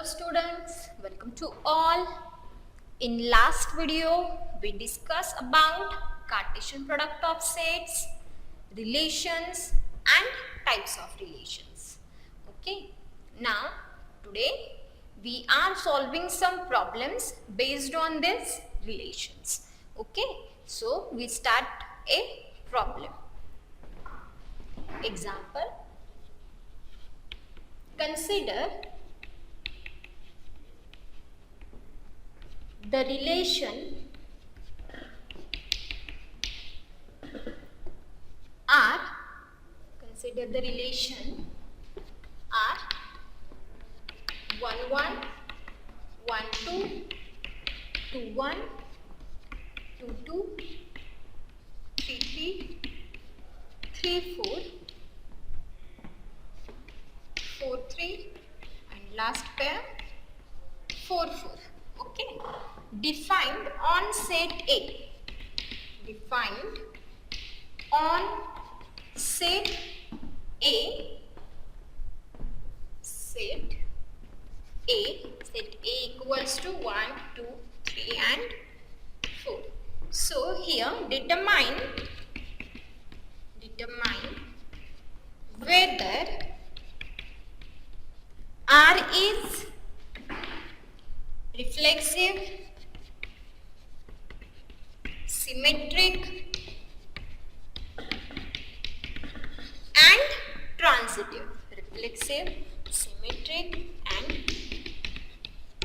students, welcome to all. In last video we discussed about Cartesian product of sets, relations and types of relations. Okay, now today we are solving some problems based on these relations. Okay, so we start a problem. Example, consider the relation R, consider the relation R 1 1, 1 2, 2 1, 2 2, 3 3, 3 4, 4 3 and last pair 4 4. Okay, defined on set A, defined on set A, set A equals to 1 2 3 and 4. So here determine whether R is reflexive, symmetric and transitive. Reflexive, symmetric and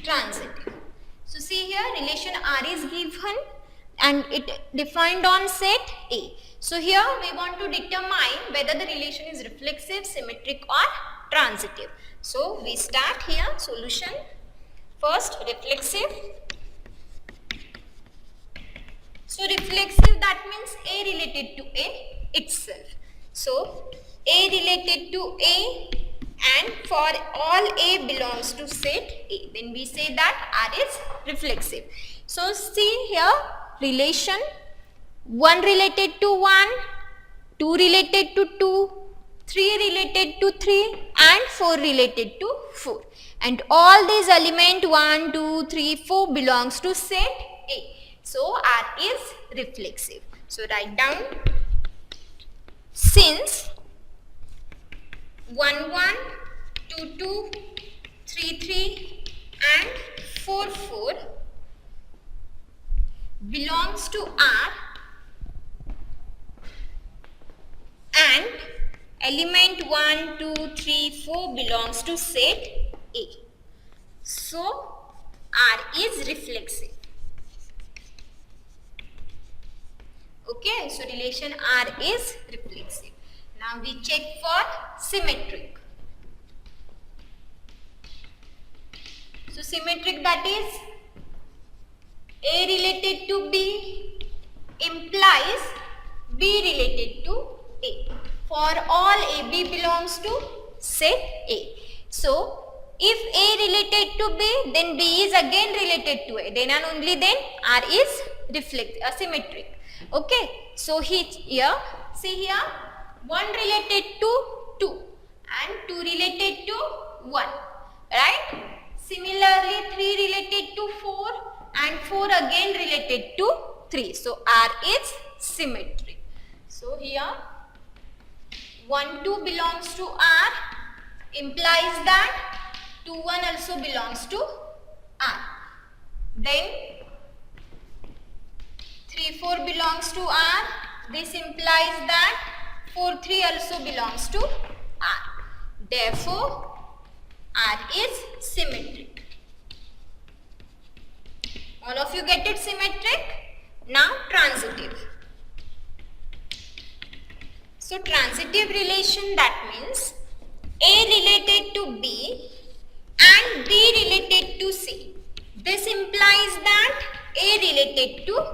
transitive. So see here, relation R is given and it defined on set A. So here we want to determine whether the relation is reflexive, symmetric or transitive. So we start here solution. First, reflexive. So reflexive, that means A related to A itself. So A related to A, and for all A belongs to set A, then we say that R is reflexive. So see here, relation 1 related to 1, 2 related to 2, 3 related to 3 and 4 related to 4. And all these element 1, 2, 3, 4 belongs to set A. So R is reflexive. So write down, since 1 1, 2 2, 3 3 and 4 4 belongs to R and element 1, 2, 3, 4 belongs to set A. So R is reflexive. Okay, so relation R is reflexive. Now we check for symmetric. So symmetric, that is A related to B implies B related to A. For all AB belongs to set A. So if A related to B, then B is again related to A. Then and only then R is symmetric. Okay. So here, see here, 1 related to 2 and 2 related to 1. Right? Similarly, 3 related to 4 and 4 again related to 3. So R is symmetric. So here 1 2 belongs to R implies that 2 1 also belongs to R. Then 3 4 belongs to R. This implies that 4 3 also belongs to R. Therefore R is symmetric. All of you get it, symmetric? Now transitive. So transitive relation, that means A related to B and B related to C. This implies that A related to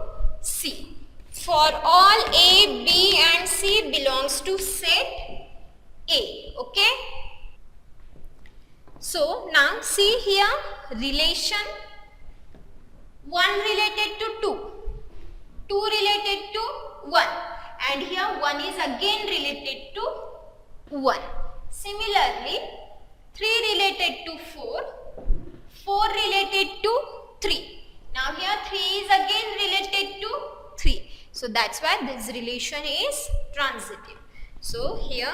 C. For all A, B and C belongs to set A. Okay? So now see here, relation 1 related to 2, 2 related to 1 and here 1 is again related to 1. Similarly, 3 related to 4 4 related to 3. Now here 3 is again related to 3. So that's why this relation is transitive. So here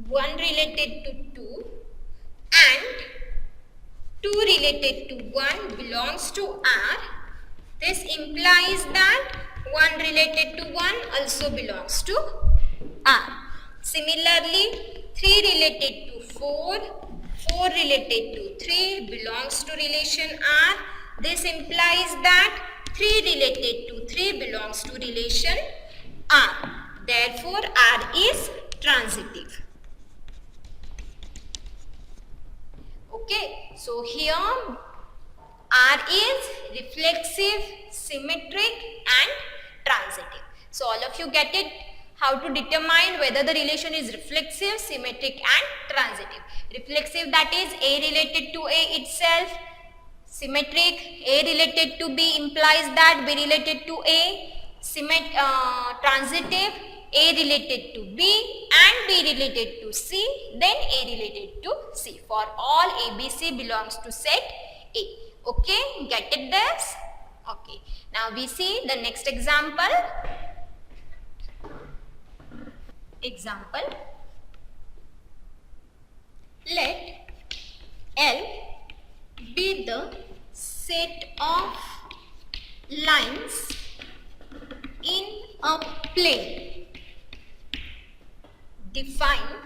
1 related to 2 and 2 related to 1 belongs to R. This implies that 1 related to 1 also belongs to R. Similarly, 3 related to 4, 4 related to 3 belongs to relation R. This implies that 3 related to 3 belongs to relation R. Therefore, R is transitive. Okay, so here R is reflexive, symmetric and transitive. So all of you get it, how to determine whether the relation is reflexive, symmetric and transitive. Reflexive, that is A related to A itself. Symmetric, A related to B implies that B related to A. Transitive, A related to B and B related to C, then A related to C. For all ABC belongs to set A. Okay, get it this? Okay. Now we see the next example. Let L be the set of lines in a plane. Define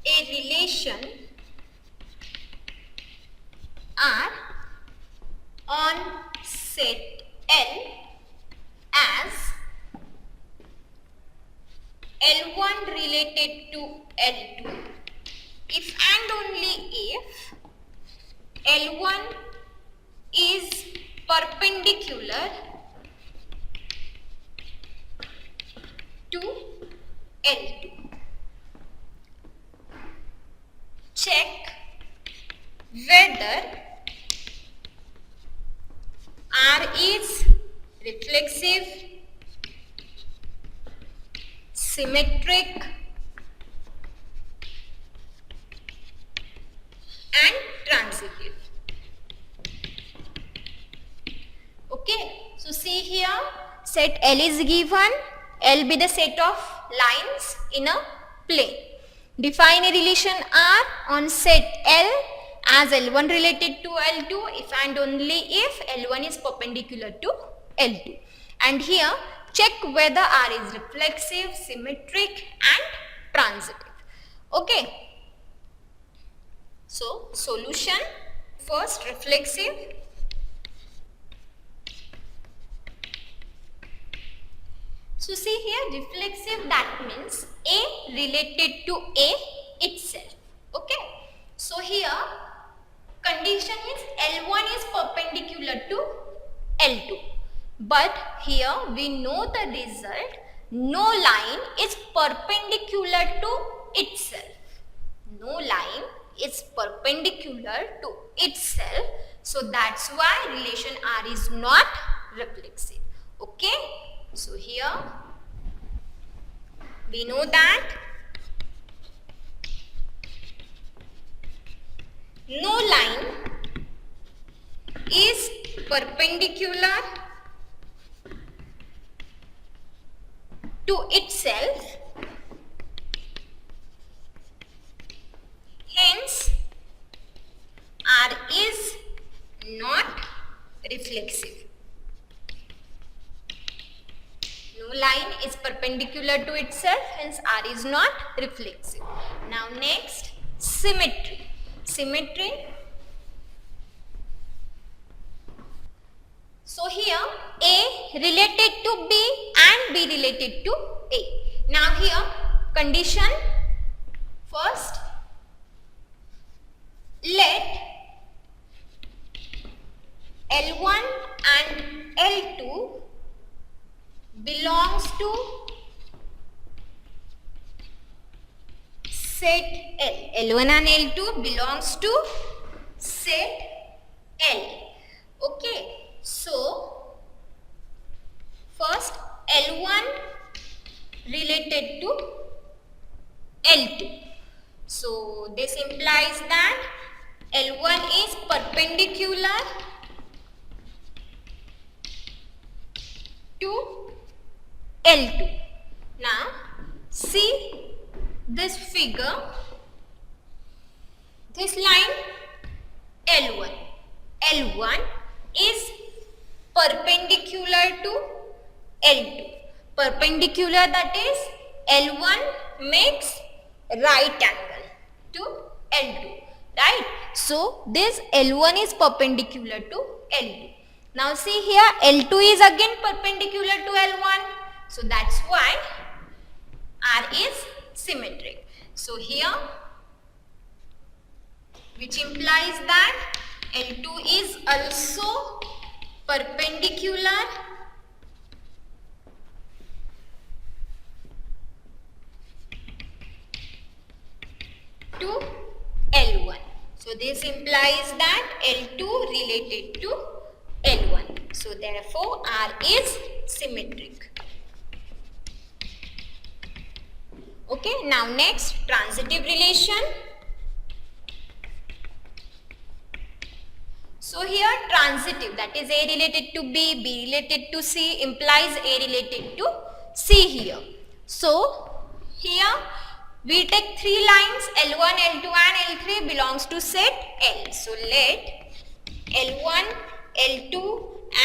a relation R on set L as L1 related to L2 if and only if L1 is perpendicular to L2. Check whether R is reflexive, symmetric and transitive. Okay, so see here, set L is given. L be the set of lines in a plane. Define a relation R on set L as L1 related to L2 if and only if L1 is perpendicular to L2. And here check whether R is reflexive, symmetric and transitive. Okay. So solution, first reflexive. So see here, reflexive, that means A related to A itself. Okay. So here condition is L1 is perpendicular to L2. But here we know the result, no line is perpendicular to itself. No line is perpendicular to itself. So that's why relation R is not reflexive. Okay. So here we know that no line is perpendicular to itself, hence R is not reflexive. No line is perpendicular to itself, hence R is not reflexive. Now next, symmetry. Symmetry. So here A related to B and B related to A. Now here condition, first let L1 and L2 belongs to set L. L1 and L2 belongs to set L. Okay. So first L1 related to L2. So this implies that L1 is perpendicular to L2. Now see this figure, this line L1. L1 is perpendicular to L2. Perpendicular, that is L1 makes right angle to L2, right? So this L1 is perpendicular to L2. Now see here, L2 is again perpendicular to L1. So that's why R is symmetric. So here, which implies that L2 is also perpendicular to L1. So this implies that L2 related to L1. So therefore R is symmetric. Okay, now next, transitive relation. So here transitive, that is A related to B, B related to C, implies A related to C here. So here we take three lines L1, L2 and L3 belongs to set L. So let L1, L2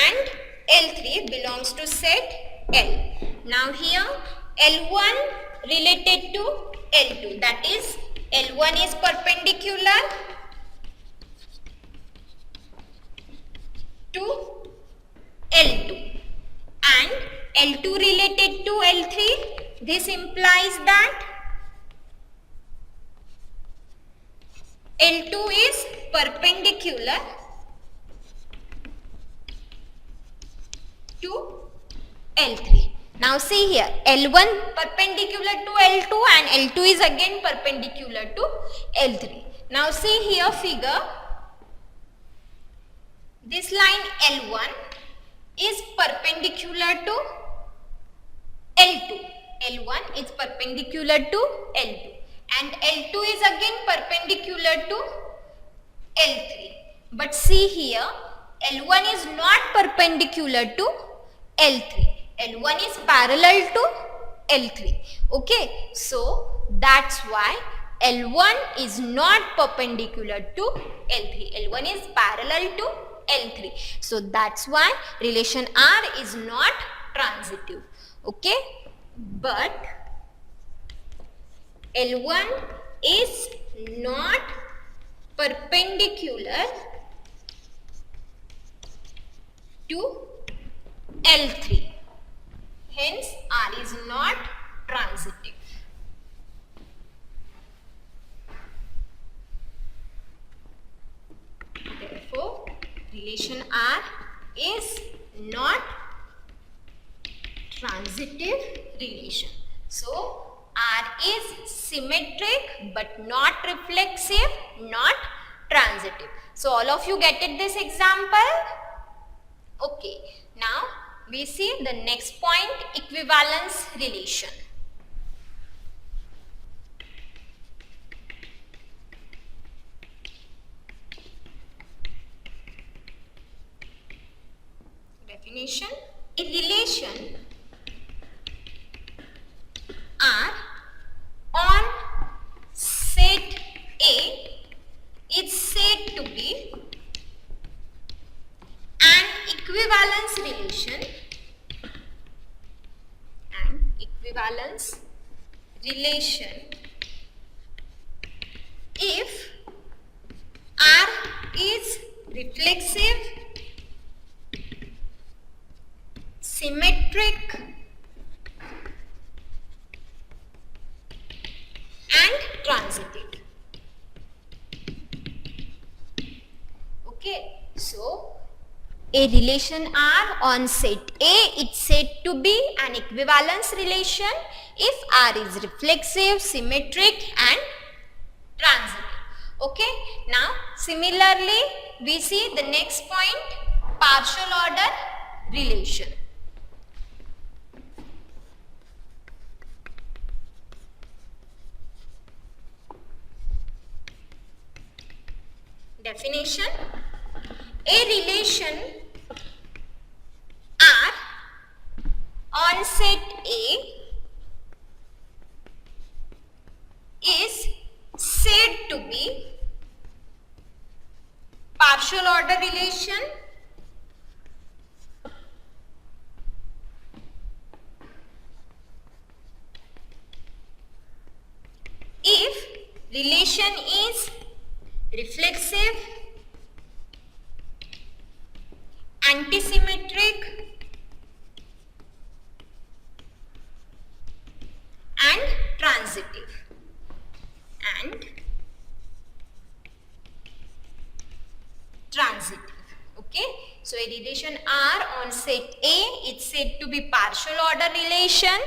and L3 belongs to set L. Now here L1 related to L2, that is L1 is perpendicular to L2 and L2 related to L3. This implies that L2 is perpendicular to L3. Now see here, L1 perpendicular to L2 and L2 is again perpendicular to L3. Now see here figure, this line L1 is perpendicular to L2. L1 is perpendicular to L2 and L2 is again perpendicular to L3. But see here, L1 is not perpendicular to L3. L1 is parallel to L3. Okay, so that's why L1 is not perpendicular to L3. L1 is parallel to L3. So that's why relation R is not transitive. Okay, but L1 is not perpendicular to L3. Hence, R is not transitive. Therefore, relation R is not transitive relation. So, R is symmetric but not reflexive, not transitive. So, all of you get it this example? Okay. Now, we see the next point, equivalence relation. Definition: a relation R on set A is said to be an equivalence relation if R is reflexive, symmetric and transitive. Okay, so a relation R on set A is said to be an equivalence relation if R is reflexive, symmetric and transitive. Okay, now similarly we see the next point, partial order relation. Definition: a relation R on set A is said to be partial order relation if relation is reflexive, antisymmetric and transitive. Okay, so a relation R on set A is said to be partial order relation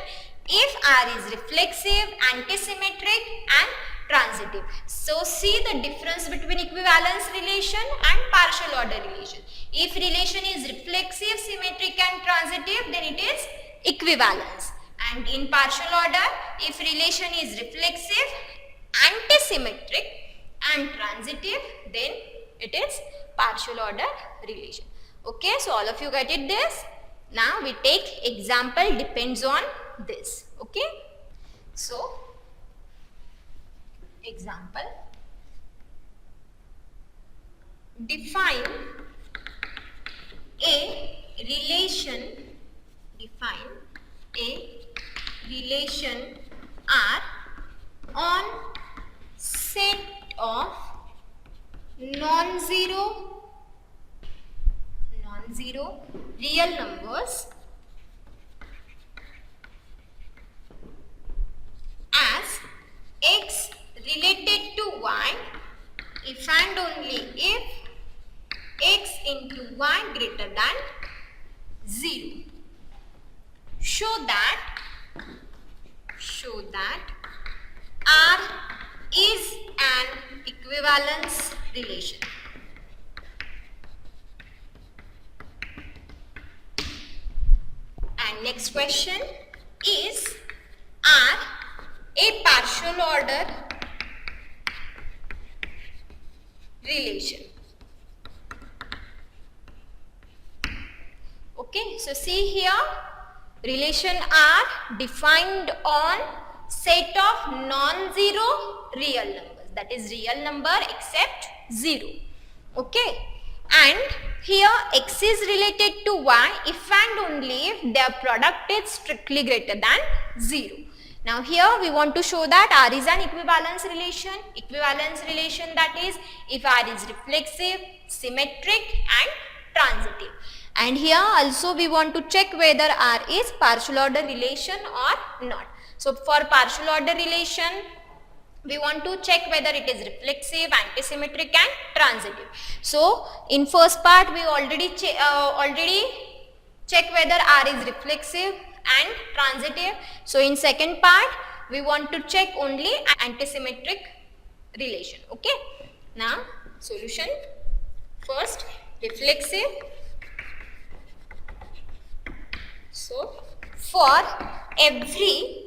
if R is reflexive, antisymmetric and transitive. So see the difference between equivalence relation and partial order relation. If relation is reflexive, symmetric and transitive, then it is equivalence. And in partial order, if relation is reflexive, antisymmetric and transitive, then it is partial order relation. Okay, so all of you got it this. Now we take example depends on this. Okay, so example, define a relation R on set of non-zero real numbers as x related to y if and only if x into y greater than 0. Show that R is an equivalence relation. And next question is, R a partial order relation? Okay, so see here, relation R defined on set of non-zero real numbers, that is real number except 0. Okay, and here x is related to y if and only if their product is strictly greater than 0. Now here we want to show that R is an equivalence relation. Equivalence relation, that is if R is reflexive, symmetric and transitive. And here also we want to check whether R is partial order relation or not. So for partial order relation, we want to check whether it is reflexive, antisymmetric and transitive. So in first part we already check whether R is reflexive and transitive. So in second part we want to check only antisymmetric relation. Okay. Now solution. First, reflexive. So for every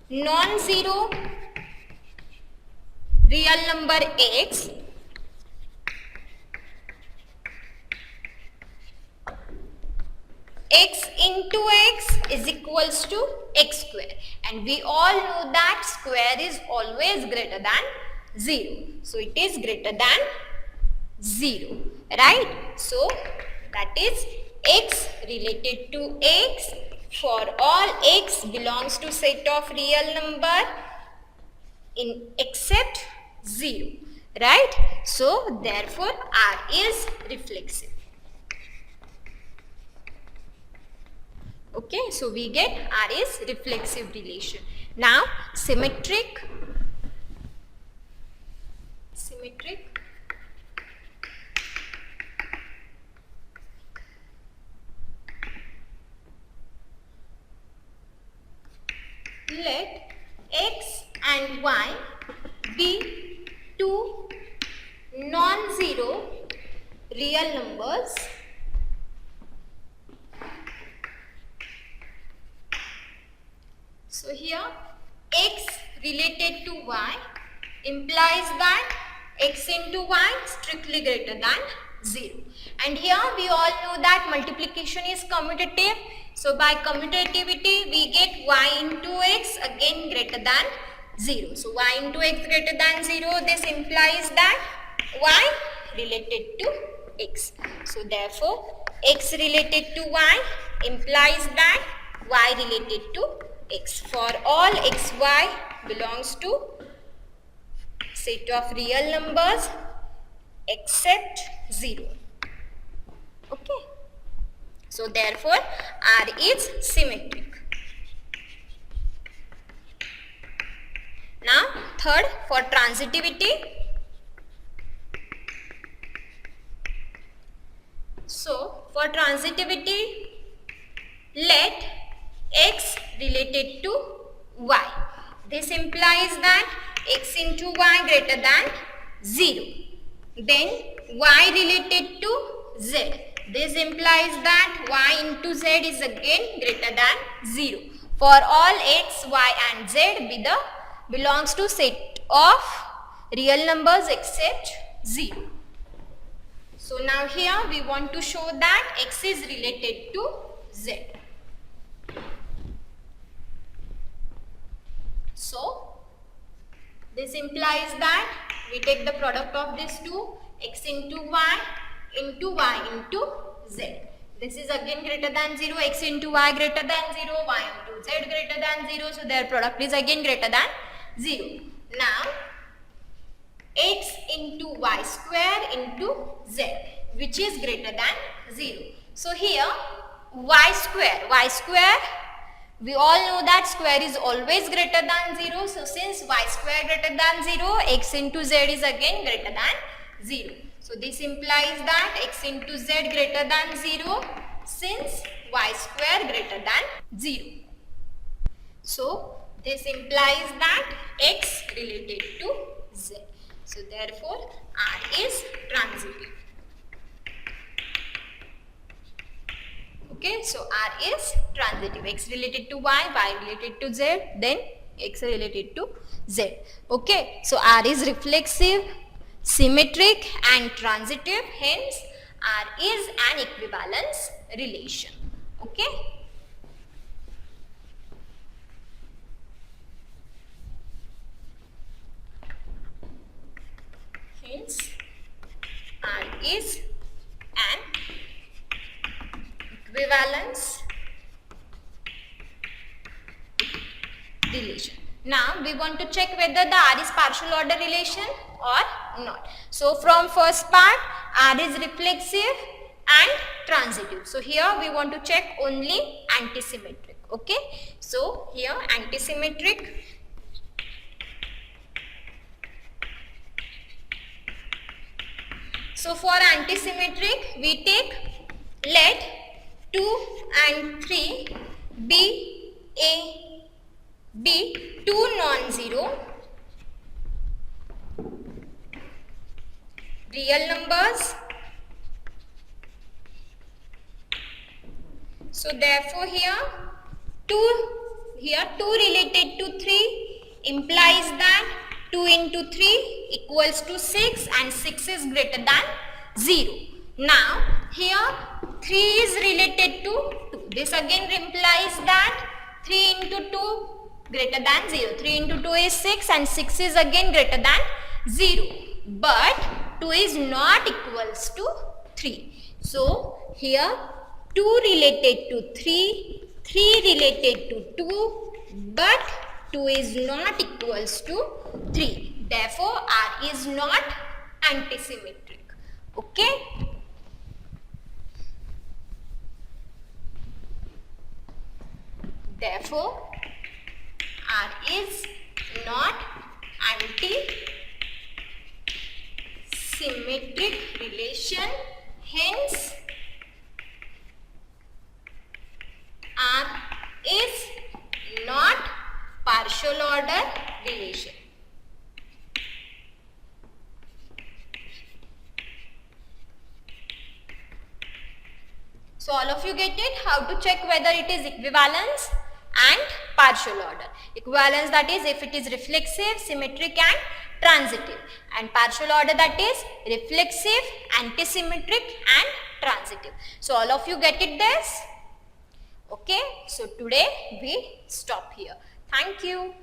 non-zero real number x, x into x is equals to x square, and we all know that square is always greater than 0. So it is greater than 0, right? So that is x related to x for all x belongs to set of real number in except 0, right? So therefore R is reflexive. Okay, so we get R is reflexive relation. Now symmetric. Let x and y be two non-zero real numbers so here x related to y implies that x into y strictly greater than 0. And here we all know that multiplication is commutative. So by commutativity we get y into x again greater than 0. So y into x greater than 0, this implies that y related to x. So therefore x related to y implies that y related to x for all xy belongs to set of real numbers except 0. Okay. So therefore R is symmetric. Now third, for transitivity. So for transitivity, let x related to y. This implies that x into y greater than 0. Then y related to z. This implies that y into z is again greater than 0. For all x, y and z belongs to set of real numbers except 0. So now here we want to show that x is related to z. So this implies that we take the product of these two, x into y into z. This is again greater than 0, x into y greater than 0, y into z greater than 0. So their product is again greater than 0. Now x into y square into z, which is greater than 0. So here y square, we all know that square is always greater than 0. So since y square greater than 0, x into z is again greater than 0. So this implies that x into z greater than 0 since y square greater than 0. So this implies that x related to z. So therefore R is transitive. Okay, so R is transitive. X related to y, y related to z, then x related to z. Okay, so R is reflexive, symmetric and transitive. Hence R is an equivalence relation. Okay. Hence R is an equivalence relation. Now we want to check whether the R is partial order relation or not. So from first part, R is reflexive and transitive. So here we want to check only antisymmetric. Okay. So here antisymmetric. So for antisymmetric, we take let 2 and 3 be two non-zero real numbers. So therefore here 2 related to 3 implies that 2 into 3 equals to 6 and 6 is greater than 0. Now here 3 is related to 2. This again implies that 3 into 2 greater than 0. 3 into 2 is 6 and 6 is again greater than 0. But 2 is not equals to 3. So here 2 related to 3, 3 related to 2, but 2 is not equals to 3. Therefore R is not antisymmetric. Okay. Therefore R is not anti-symmetric relation. Hence R is not partial order relation. So all of you get it, how to check whether it is equivalence and partial order. Equivalence, that is if it is reflexive, symmetric and transitive, and partial order, that is reflexive, antisymmetric and transitive. So all of you get it this? Okay, so today we stop here. Thank you.